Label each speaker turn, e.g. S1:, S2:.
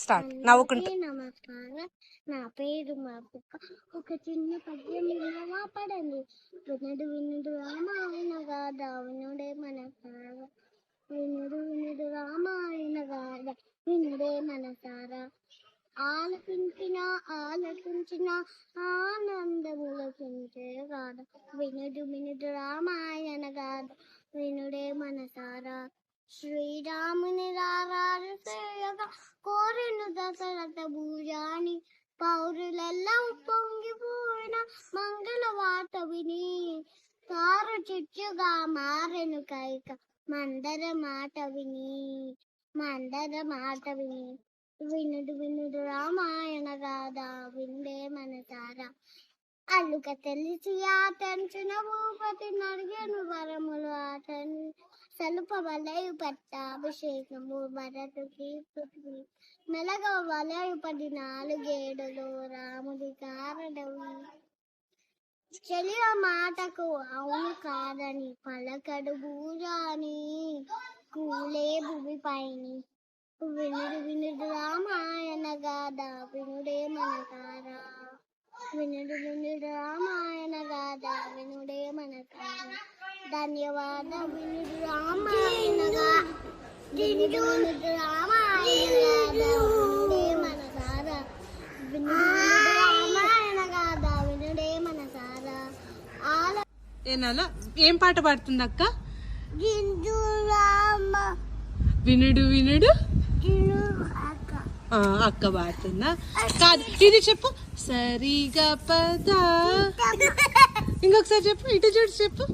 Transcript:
S1: Start. నవ్వుకుంటూ.
S2: నమస్కారం, నా పేరు మాపుక. ఒక చిన్న పద్యం వినవా పడండి. వినుడు వినుడు రామాయణ గాథ, వినుడే మనసారా. వినుడు వినుడు రామాయణ గాథ, వినుడే మనసారా. ఆలకించిన ఆలకించిన ఆనందములకించే గాథ, వినుడు వినుడు రామాయణ గాథ, వినుడే మనసారా. శ్రీరాముని రారారు చేయగా కోరెను దశరథ భూజాని, పౌరులెల్లా పొంగిపోయిన మంగళ వార్త విని, తారు చిచ్చుగా మారెను కైక మందర మాట విని, మందర మాట విని. వినుడు వినుడు రామాయణ గాథ, వినుడే మనసారా. అల్లుక తెలిసి ఆటంచిన భూపతి నడిగను వరములు ఆటని, సలుప వలయు పట్టాభిషేకము భరతుకి పృథ్వీ, మెలగ వలయు 14 రాముడి కారడవి. చెలియ మాటకు అవును కాదని పలకడు భూజాని, కూలే భూమి పైని. వినుడు వినుడు రామాయణ గాథ, వినుడే మనసారా. వినుడు వినుడు రామాయణ గాథ, వినుడే మనసారా. ధన్యవాద. వినుడు రామాయణ గాథ, వినుడు వినుడు రామాయణ గాథ, వినుడే మనసారా. వినుడు వినుడు రామాయణ గాథ, వినుడే మనసారా.
S1: ఏం పాట పాడుతుంది అక్క?
S2: వినుడు రామ
S1: వినుడు వినుడు
S2: అక్క.
S1: అక్క పాడుతుందా? కాదు, ఇది చెప్పు. సరిగా పద. ఇంకొకసారి చెప్పు, ఇటు చూడు చెప్పు.